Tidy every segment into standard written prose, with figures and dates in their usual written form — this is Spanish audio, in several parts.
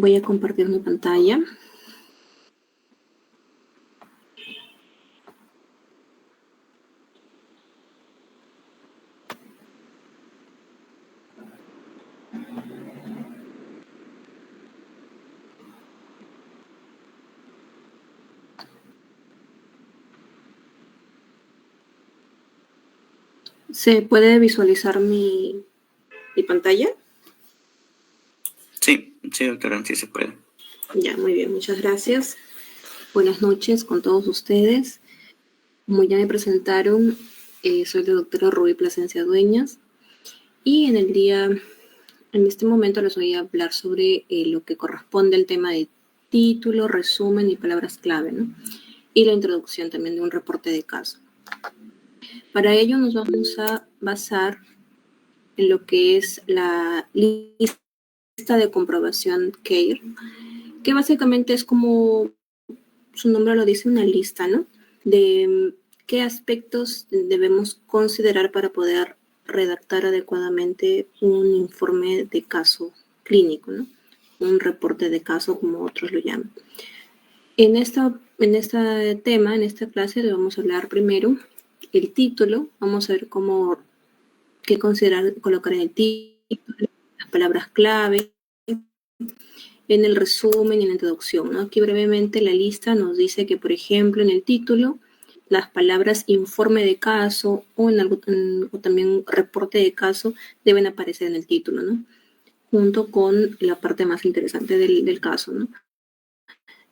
Voy a compartir mi pantalla. ¿Se puede visualizar mi pantalla? Sí, doctora, sí se puede. Ya, muy bien, muchas gracias. Buenas noches con todos ustedes. Como ya me presentaron, soy la doctora Rubí Plasencia Dueñas y en este momento les voy a hablar sobre lo que corresponde al tema de título, resumen y palabras clave, ¿no? Y la introducción también de un reporte de caso. Para ello nos vamos a basar en lo que es la lista de comprobación CARE, que básicamente es como su nombre lo dice, una lista, ¿no? De qué aspectos debemos considerar para poder redactar adecuadamente un informe de caso clínico, ¿no? Un reporte de caso, como otros lo llaman. En este tema, en esta clase, le vamos a hablar primero el título. Vamos a ver qué considerar, colocar en el título, las palabras clave, en el resumen y en la introducción, ¿no? Aquí brevemente la lista nos dice que, por ejemplo, en el título, las palabras informe de caso o también reporte de caso deben aparecer en el título, ¿no? Junto con la parte más interesante del caso, ¿no?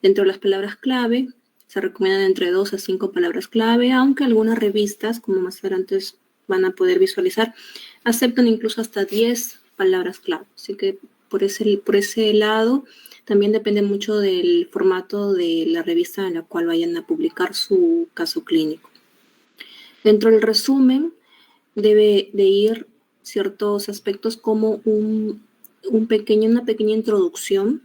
Dentro de las palabras clave, se recomiendan entre 2 a 5 palabras clave, aunque algunas revistas, como más adelante van a poder visualizar, aceptan incluso hasta 10 palabras clave. Así que por ese lado, también depende mucho del formato de la revista en la cual vayan a publicar su caso clínico. Dentro del resumen, debe de ir ciertos aspectos como una pequeña introducción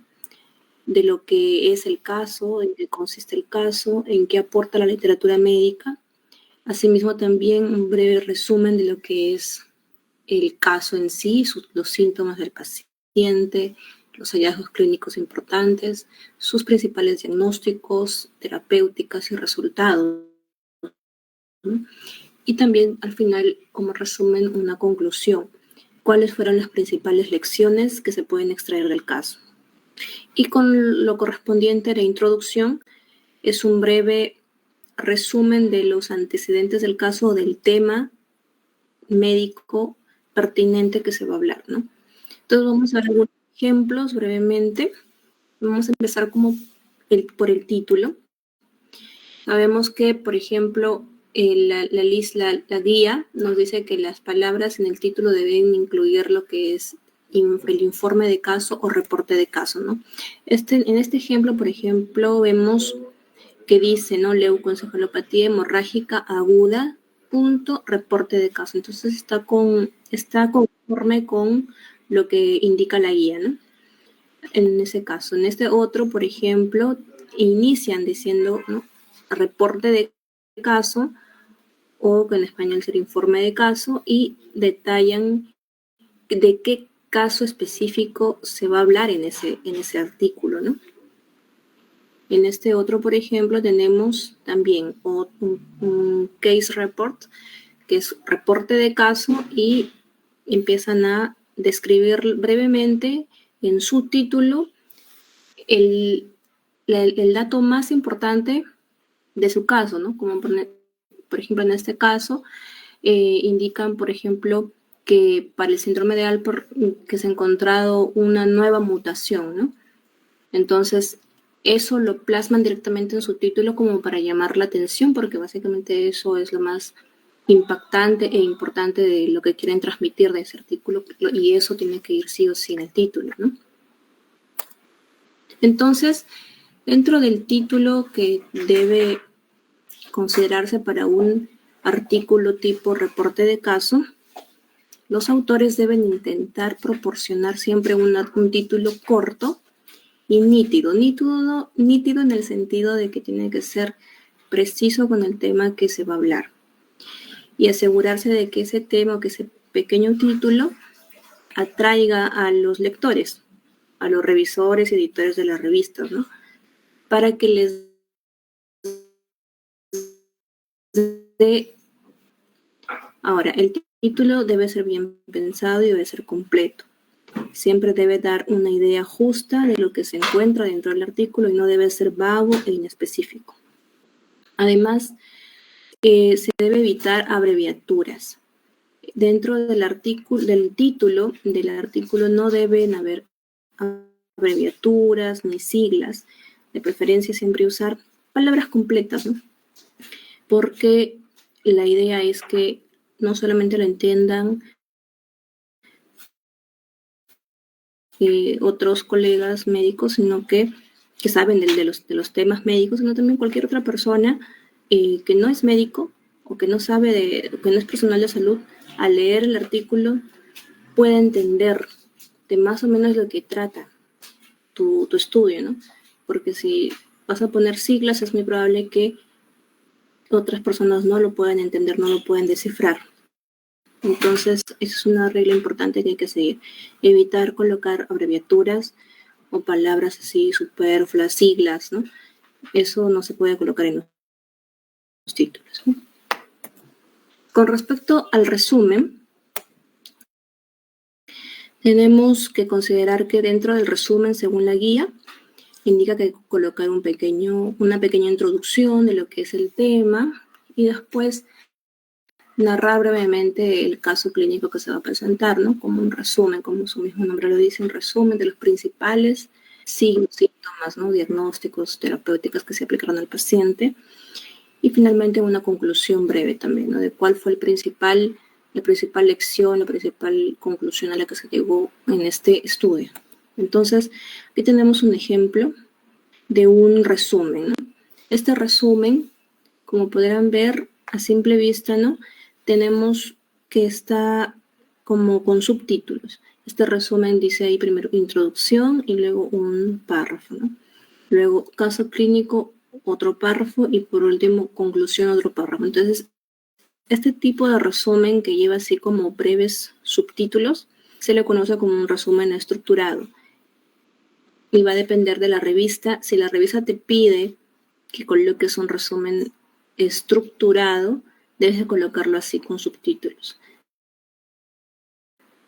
de lo que es el caso, en qué consiste el caso, en qué aporta la literatura médica. Asimismo, también un breve resumen de lo que es el caso en sí, los síntomas del paciente, los hallazgos clínicos importantes, sus principales diagnósticos, terapéuticas y resultados, ¿no? Y también al final, como resumen, una conclusión. ¿Cuáles fueron las principales lecciones que se pueden extraer del caso? Y con lo correspondiente a la introducción, es un breve resumen de los antecedentes del caso o del tema médico pertinente que se va a hablar, ¿no? Entonces vamos a ver algunos ejemplos brevemente. Vamos a empezar por el título. Sabemos que, por ejemplo, la guía nos dice que las palabras en el título deben incluir lo que es el informe de caso o reporte de caso, ¿no? En este ejemplo, por ejemplo, vemos que dice, ¿no? Leucoencefalopatía hemorrágica aguda, punto, reporte de caso. Entonces está conforme con lo que indica la guía, ¿no? En ese caso. En este otro, por ejemplo, inician diciendo, ¿no? Reporte de caso, o que en español sería informe de caso, y detallan de qué caso específico se va a hablar en ese artículo, ¿no? En este otro, por ejemplo, tenemos también un case report, que es reporte de caso, y empiezan a describir brevemente en su título el dato más importante de su caso, ¿no? Como por ejemplo en este caso, indican, por ejemplo, que para el síndrome de Alport que se ha encontrado una nueva mutación, ¿no? Entonces, eso lo plasman directamente en su título como para llamar la atención, porque básicamente eso es lo más impactante e importante de lo que quieren transmitir de ese artículo, y eso tiene que ir sí o sí en el título, ¿no? Entonces, dentro del título que debe considerarse para un artículo tipo reporte de caso, los autores deben intentar proporcionar siempre un título corto y nítido en el sentido de que tiene que ser preciso con el tema que se va a hablar, y asegurarse de que ese tema o que ese pequeño título atraiga a los lectores. a los revisores y editores de las revistas, ¿no? Para que les dé... Ahora, el título debe ser bien pensado y debe ser completo. Siempre debe dar una idea justa de lo que se encuentra dentro del artículo y no debe ser vago e inespecífico. Además, se debe evitar abreviaturas. Dentro del artículo, del título del artículo no deben haber abreviaturas ni siglas. De preferencia siempre usar palabras completas, ¿no? Porque la idea es que no solamente lo entiendan otros colegas médicos, sino que saben de los temas médicos, sino también cualquier otra persona que no es médico o que no sabe que no es personal de salud, al leer el artículo puede entender de más o menos lo que trata tu estudio, ¿no? Porque si vas a poner siglas, es muy probable que otras personas no lo puedan entender, no lo puedan descifrar. Entonces, esa es una regla importante que hay que seguir. Evitar colocar abreviaturas o palabras así superfluas, siglas, ¿no? Eso no se puede colocar en los títulos, ¿no? Con respecto al resumen, tenemos que considerar que dentro del resumen, según la guía, indica que hay que colocar una pequeña introducción de lo que es el tema y después narrar brevemente el caso clínico que se va a presentar, ¿no? Como un resumen, como su mismo nombre lo dice, un resumen de los principales signos, síntomas, ¿no? Diagnósticos, terapéuticas que se aplicaron al paciente. Y finalmente una conclusión breve también, ¿no? De cuál fue la principal lección, la principal conclusión a la que se llegó en este estudio. Entonces, aquí tenemos un ejemplo de un resumen, ¿no? Este resumen, como podrán ver a simple vista, ¿no? Tenemos que está como con subtítulos. Este resumen dice ahí primero introducción y luego un párrafo, ¿no? Luego caso clínico, otro párrafo y por último conclusión, otro párrafo. Entonces, este tipo de resumen que lleva así como breves subtítulos se le conoce como un resumen estructurado y va a depender de la revista. Si la revista te pide que coloques un resumen estructurado, debes de colocarlo así con subtítulos.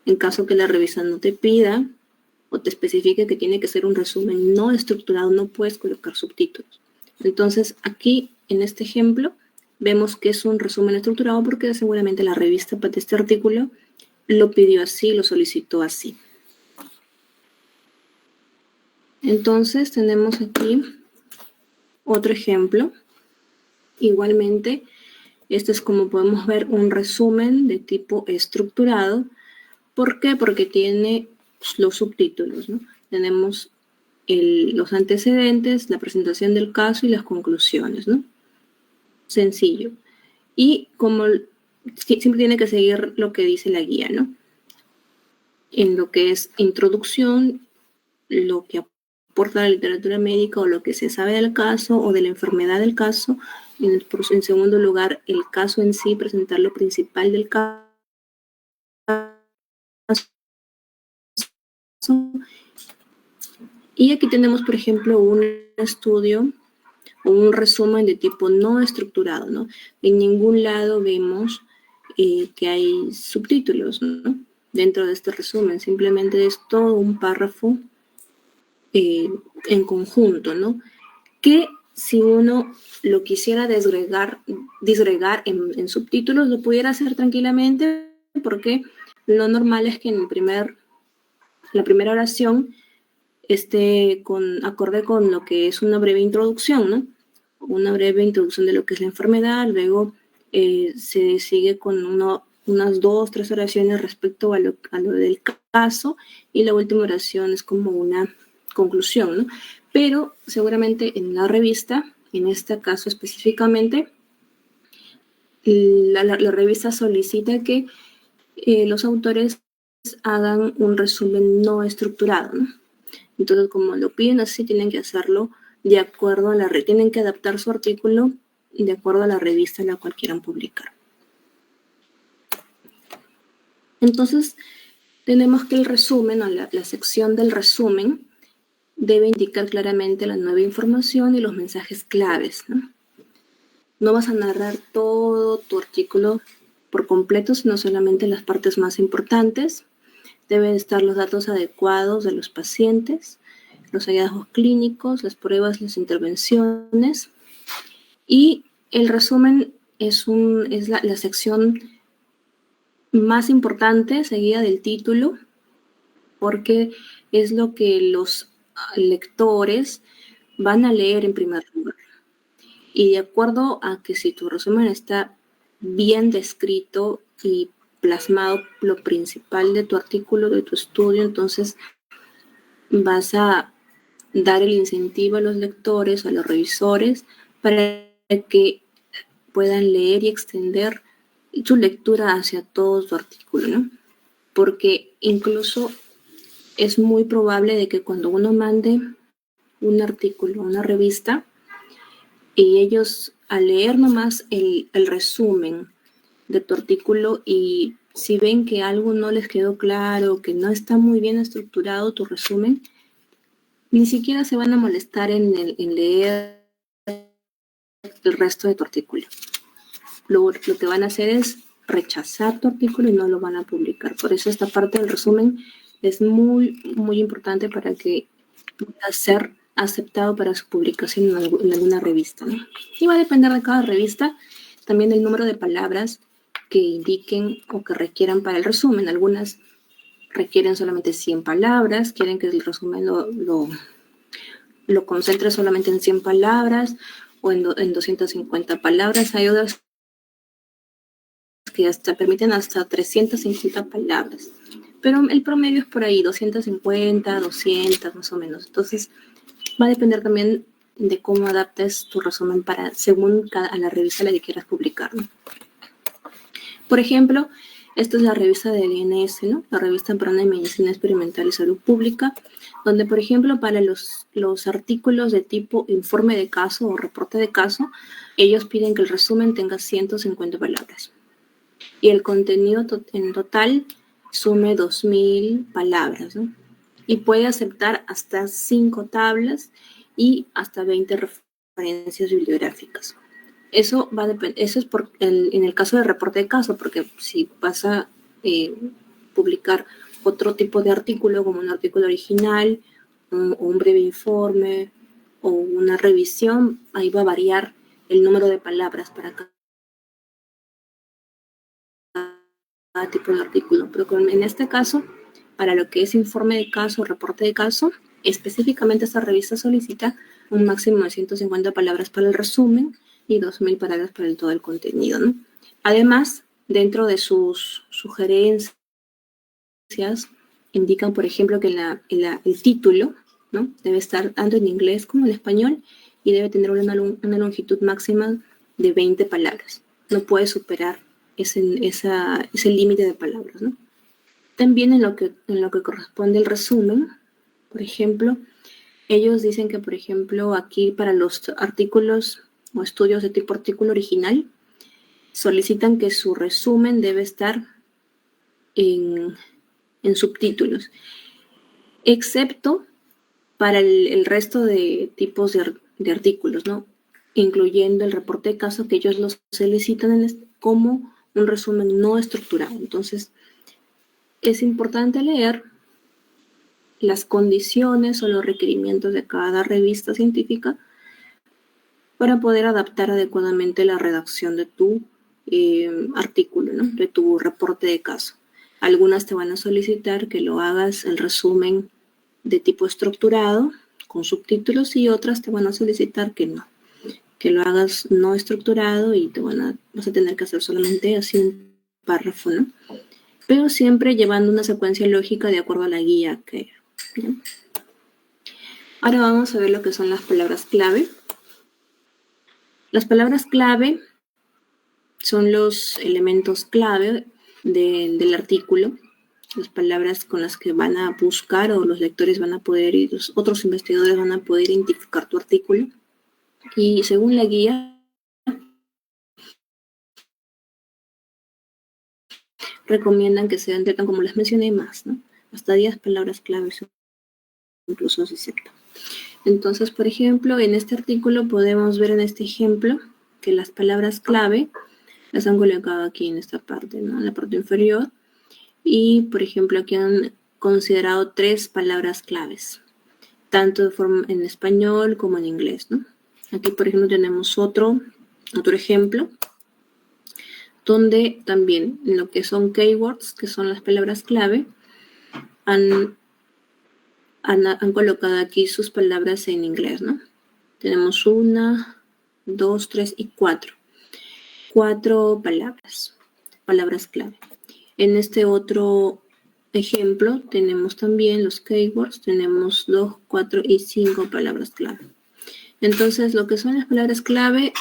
En caso que la revista no te pida o te especifique que tiene que ser un resumen no estructurado, no puedes colocar subtítulos. Entonces, aquí en este ejemplo vemos que es un resumen estructurado porque seguramente la revista para este artículo lo pidió así, lo solicitó así. Entonces, tenemos aquí otro ejemplo. Igualmente, este es como podemos ver un resumen de tipo estructurado. ¿Por qué? Porque tiene los subtítulos, ¿no? Tenemos los antecedentes, la presentación del caso y las conclusiones, ¿no? Sencillo. Y como siempre tiene que seguir lo que dice la guía, ¿no? En lo que es introducción, lo que aporta la literatura médica o lo que se sabe del caso o de la enfermedad del caso. En segundo lugar, el caso en sí, presentar lo principal del caso. Y aquí tenemos, por ejemplo, un estudio o un resumen de tipo no estructurado, ¿no? En ningún lado vemos que hay subtítulos, ¿no? Dentro de este resumen, simplemente es todo un párrafo en conjunto, ¿no? Que si uno lo quisiera disgregar en subtítulos, lo pudiera hacer tranquilamente, porque lo normal es que en la primera oración esté acorde con lo que es una breve introducción, ¿no? Una breve introducción de lo que es la enfermedad, luego se sigue con unas 2, 3 oraciones respecto a lo del caso y la última oración es como una conclusión, ¿no? Pero seguramente en la revista, en este caso específicamente, la revista solicita que los autores hagan un resumen no estructurado, ¿no? Entonces, como lo piden así, tienen que hacerlo de acuerdo a tienen que adaptar su artículo de acuerdo a la revista en la cual quieran publicar. Entonces, tenemos que el resumen o la sección del resumen debe indicar claramente la nueva información y los mensajes claves, ¿no? No vas a narrar todo tu artículo por completo, sino solamente las partes más importantes. Deben estar los datos adecuados de los pacientes, los hallazgos clínicos, las pruebas, las intervenciones. Y el resumen es la sección más importante, seguida del título, porque es lo que los lectores van a leer en primer lugar. Y de acuerdo a que si tu resumen está bien descrito y plasmado lo principal de tu artículo, de tu estudio, entonces vas a dar el incentivo a los lectores, a los revisores, para que puedan leer y extender su lectura hacia todo tu artículo, ¿no? Porque incluso es muy probable de que cuando uno mande un artículo a una revista y ellos al leer nomás el resumen de tu artículo y si ven que algo no les quedó claro, que no está muy bien estructurado tu resumen, ni siquiera se van a molestar en leer el resto de tu artículo. Lo que van a hacer es rechazar tu artículo y no lo van a publicar. Por eso esta parte del resumen es muy, muy importante para que pueda ser aceptado para su publicación en alguna revista, ¿no? Y va a depender de cada revista también del número de palabras que indiquen o que requieran para el resumen. Algunas requieren solamente 100 palabras, quieren que el resumen lo concentre solamente en 100 palabras o en 250 palabras. Hay otras que hasta permiten hasta 350 palabras. Pero el promedio es por ahí, 250, 200 más o menos. Entonces, va a depender también de cómo adaptes tu resumen según a la revista a la que quieras publicar, ¿no? Por ejemplo, esta es la revista del INS, ¿no? La revista Peruana de Medicina Experimental y Salud Pública, donde, por ejemplo, para los artículos de tipo informe de caso o reporte de caso, ellos piden que el resumen tenga 150 palabras. Y el contenido en total sume 2.000 palabras, ¿no? Y puede aceptar hasta 5 tablas y hasta 20 referencias bibliográficas. Eso es en el caso del reporte de caso, porque si vas a publicar otro tipo de artículo, como un artículo original, o un breve informe, o una revisión, ahí va a variar el número de palabras para cada tipo de artículo. Pero en este caso, para lo que es informe de caso o reporte de caso, específicamente esta revista solicita un máximo de 150 palabras para el resumen y 2.000 palabras para todo el contenido, ¿no? Además, dentro de sus sugerencias, indican, por ejemplo, que el título, ¿no? Debe estar tanto en inglés como en español y debe tener una longitud máxima de 20 palabras. No puede superar ese límite de palabras, ¿no? También en lo que corresponde el resumen, por ejemplo, ellos dicen que, por ejemplo, aquí para los artículos o estudios de tipo artículo original, solicitan que su resumen debe estar en subtítulos, excepto para el resto de tipos de artículos, ¿no? Incluyendo el reporte de caso que ellos los solicitan como un resumen no estructurado. Entonces, es importante leer las condiciones o los requerimientos de cada revista científica para poder adaptar adecuadamente la redacción de tu artículo, ¿no? De tu reporte de caso. Algunas te van a solicitar que lo hagas el resumen de tipo estructurado con subtítulos y otras te van a solicitar que no, que lo hagas no estructurado y vas a tener que hacer solamente así un párrafo, ¿no? Pero siempre llevando una secuencia lógica de acuerdo a la guía que, ¿no? Ahora vamos a ver lo que son las palabras clave. Las palabras clave son los elementos clave del artículo, las palabras con las que van a buscar o los lectores van a poder y los otros investigadores van a poder identificar tu artículo. Y según la guía, recomiendan que se entiendan como les mencioné más, ¿no? Hasta 10 palabras claves, incluso si acepta. Entonces, por ejemplo, en este artículo podemos ver en este ejemplo que las palabras clave las han colocado aquí en esta parte, ¿no? En la parte inferior. Y, por ejemplo, aquí han considerado 3 palabras claves, tanto en español como en inglés, ¿no? Aquí, por ejemplo, tenemos otro ejemplo, donde también en lo que son keywords, que son las palabras clave, han colocado aquí sus palabras en inglés, ¿no? Tenemos 1, 2, 3 y 4. 4 palabras clave. En este otro ejemplo tenemos también los keywords, tenemos 2, 4 y 5 palabras clave. Entonces, lo que son las palabras clave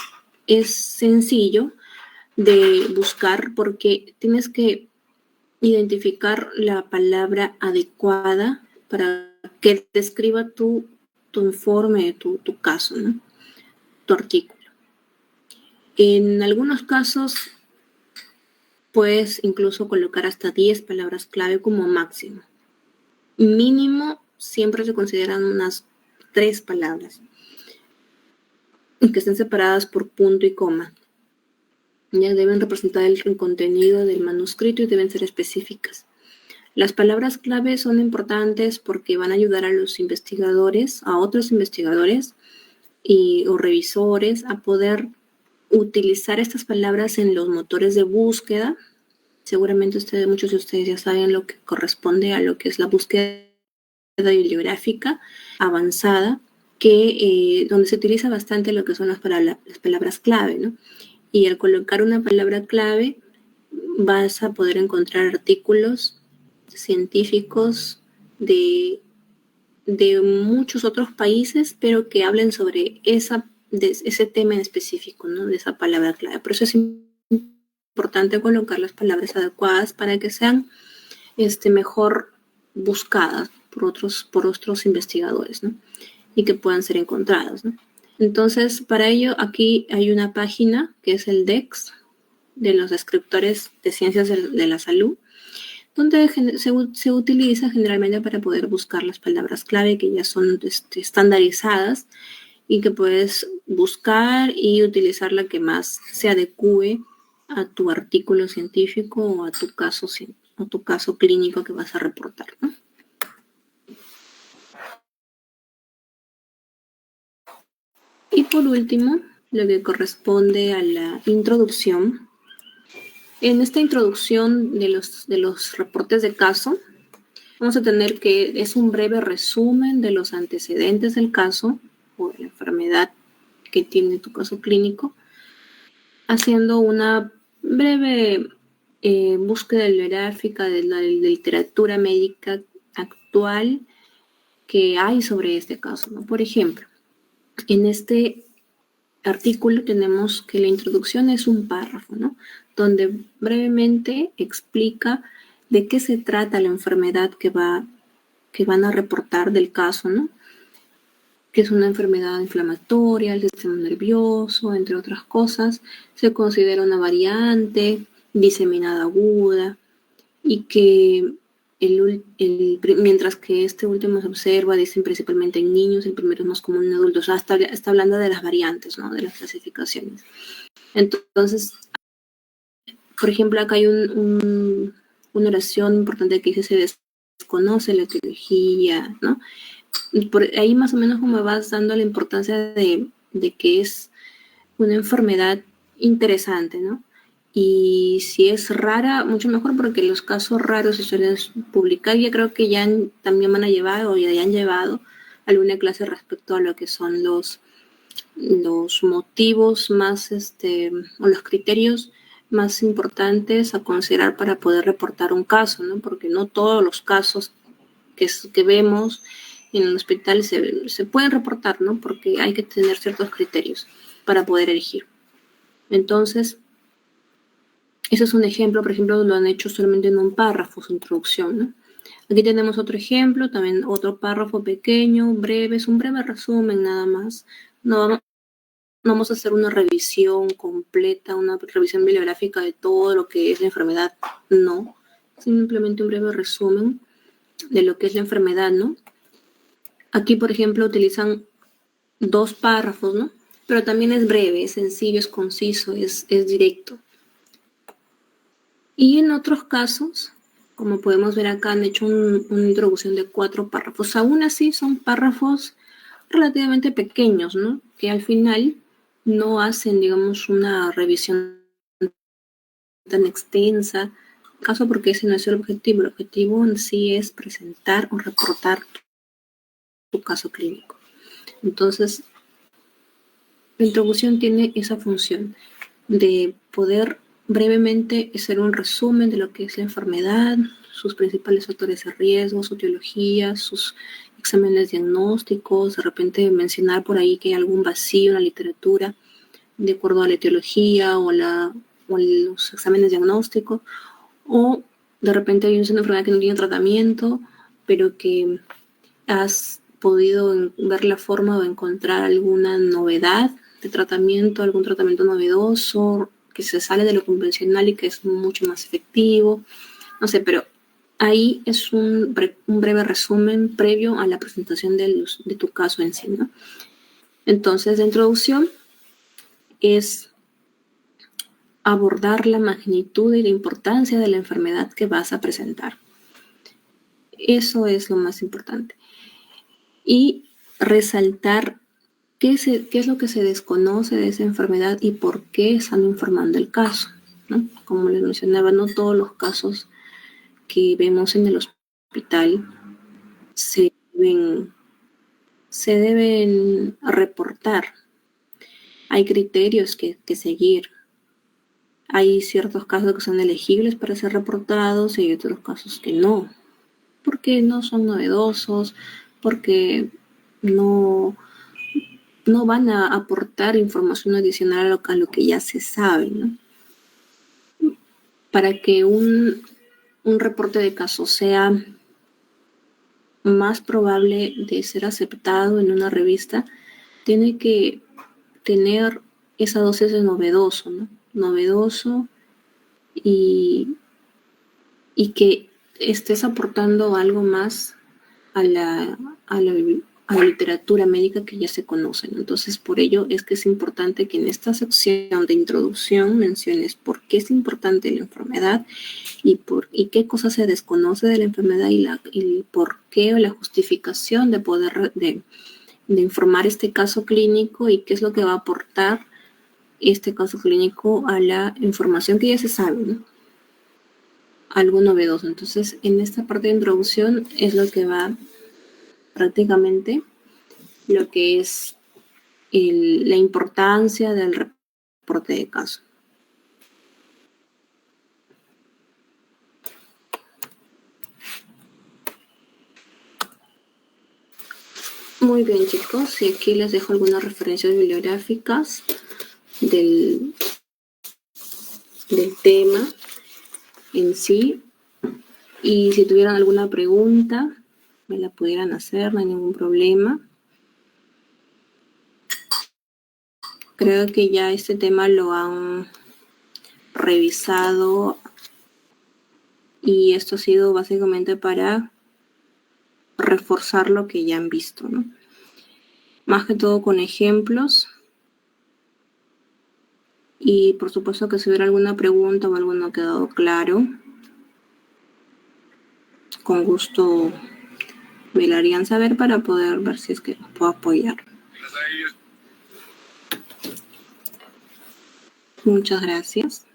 es sencillo de buscar porque tienes que identificar la palabra adecuada para que describa tu informe, tu caso, ¿no? Tu artículo. En algunos casos puedes incluso colocar hasta 10 palabras clave como máximo. Mínimo siempre se consideran unas 3 palabras que estén separadas por punto y coma. Ya deben representar el contenido del manuscrito y deben ser específicas. Las palabras clave son importantes porque van a ayudar a los investigadores, a otros investigadores o revisores a poder utilizar estas palabras en los motores de búsqueda. Seguramente muchos de ustedes ya saben lo que corresponde a lo que es la búsqueda bibliográfica avanzada, donde se utiliza bastante lo que son las palabras clave, ¿no? Y al colocar una palabra clave vas a poder encontrar artículos científicos de muchos otros países, pero que hablen sobre ese tema en específico, ¿no? De esa palabra clave. Por eso es importante colocar las palabras adecuadas para que sean mejor buscadas por otros investigadores, ¿no? Y que puedan ser encontradas, ¿no? Entonces, para ello, aquí hay una página que es el DEX, de los descriptores de ciencias de la salud, donde se utiliza generalmente para poder buscar las palabras clave que ya son estandarizadas y que puedes buscar y utilizar la que más se adecue a tu artículo científico o a tu caso clínico que vas a reportar, ¿no? Y por último, lo que corresponde a la introducción. En esta introducción de los reportes de caso, vamos a tener que es un breve resumen de los antecedentes del caso o de la enfermedad que tiene tu caso clínico, haciendo una breve búsqueda bibliográfica de la literatura médica actual que hay sobre este caso, ¿no? Por ejemplo, en este artículo tenemos que la introducción es un párrafo, ¿no? Donde brevemente explica de qué se trata la enfermedad que van a reportar del caso, ¿no? Que es una enfermedad inflamatoria, el sistema nervioso, entre otras cosas. Se considera una variante diseminada aguda y que mientras que este último se observa, dicen principalmente en niños, el primero es más común en adultos. O sea, está hablando de las variantes, ¿no? De las clasificaciones. Entonces, por ejemplo, acá hay una oración importante que dice: se desconoce la etiología, ¿no? Por ahí más o menos como vas dando la importancia de que es una enfermedad interesante, ¿no? Y si es rara, mucho mejor, porque los casos raros se suelen publicar. Ya creo que ya también van a llevar o ya han llevado alguna clase respecto a lo que son los motivos más, o los criterios más importantes a considerar para poder reportar un caso, ¿no? Porque no todos los casos que vemos en el hospital se pueden reportar, ¿no? Porque hay que tener ciertos criterios para poder elegir. Entonces, ese es un ejemplo. Por ejemplo, lo han hecho solamente en un párrafo, su introducción, ¿no? Aquí tenemos otro ejemplo, también otro párrafo pequeño, breve, es un breve resumen nada más. No no vamos a hacer una revisión completa, una revisión bibliográfica de todo lo que es la enfermedad, no, simplemente un breve resumen de lo que es la enfermedad, ¿no? Aquí, por ejemplo, utilizan 2 párrafos, ¿no? Pero también es breve, es sencillo, es conciso, es directo. Y en otros casos, como podemos ver acá, han hecho una introducción de 4 párrafos. Aún así, son párrafos relativamente pequeños, ¿no? Que al final no hacen, digamos, una revisión tan extensa, caso porque ese no es el objetivo. El objetivo en sí es presentar o reportar tu caso clínico. Entonces, la introducción tiene esa función de poder brevemente hacer un resumen de lo que es la enfermedad, sus principales factores de riesgo, su etiología, sus exámenes diagnósticos, de repente mencionar por ahí que hay algún vacío en la literatura de acuerdo a la etiología o los exámenes diagnósticos, o de repente hay una enfermedad que no tiene tratamiento, pero que has podido ver la forma de encontrar alguna novedad de tratamiento, algún tratamiento novedoso que se sale de lo convencional y que es mucho más efectivo. No sé, pero ahí es un breve resumen previo a la presentación de tu caso en sí, ¿no? Entonces, la introducción es abordar la magnitud y la importancia de la enfermedad que vas a presentar. Eso es lo más importante. Y resaltar qué es lo que se desconoce de esa enfermedad y por qué están informando el caso, ¿no? Como les mencionaba, no todos los casos que vemos en el hospital se deben reportar. Hay criterios que seguir. Hay ciertos casos que son elegibles para ser reportados y hay otros casos que no, porque no son novedosos, porque no van a aportar información adicional a lo que ya se sabe, ¿no? Para que un reporte de caso sea más probable de ser aceptado en una revista, tiene que tener esa dosis de novedoso, ¿no? Novedoso y que estés aportando algo más a la literatura médica que ya se conoce, ¿no? Entonces, por ello es que es importante que en esta sección de introducción menciones por qué es importante la enfermedad y qué cosas se desconoce de la enfermedad y por qué o la justificación de poder de informar este caso clínico y qué es lo que va a aportar este caso clínico a la información que ya se sabe, ¿no? Algo novedoso. Entonces, en esta parte de introducción es lo que va prácticamente lo que es la importancia del reporte de caso. Muy bien, chicos, y aquí les dejo algunas referencias bibliográficas del tema en sí. Y si tuvieran alguna pregunta, me la pudieran hacer, no hay ningún problema. Creo que ya este tema lo han revisado y esto ha sido básicamente para reforzar lo que ya han visto, ¿no? Más que todo con ejemplos. Y por supuesto que si hubiera alguna pregunta o algo no ha quedado claro, con gusto me la harían saber para poder ver si es que los puedo apoyar. Muchas gracias.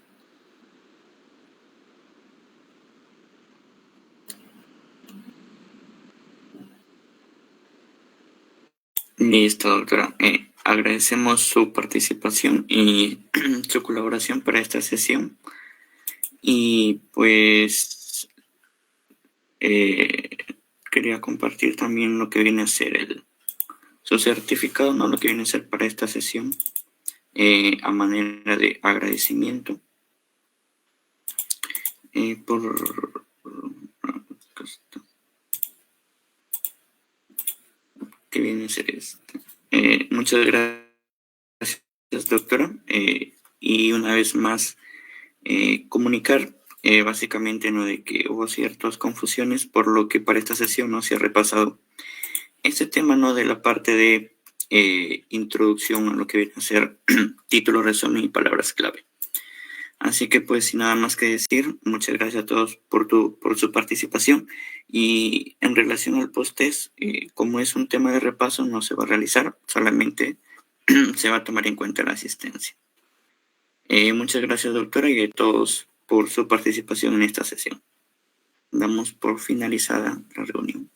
Listo, doctora. Agradecemos su participación y su colaboración para esta sesión. Y pues quería compartir también lo que viene a ser su certificado, no lo que viene a ser para esta sesión, a manera de agradecimiento por que viene a ser esto. Muchas gracias doctora. Y una vez más, comunicar básicamente, ¿no?, de que hubo ciertas confusiones, por lo que para esta sesión no se ha repasado este tema, ¿no?, de la parte de introducción a lo que viene a ser título, resumen y palabras clave. Así que pues sin nada más que decir, muchas gracias a todos por su participación. Y en relación al post-test, como es un tema de repaso, no se va a realizar, solamente se va a tomar en cuenta la asistencia. Muchas gracias, doctora, y a todos por su participación en esta sesión. Damos por finalizada la reunión.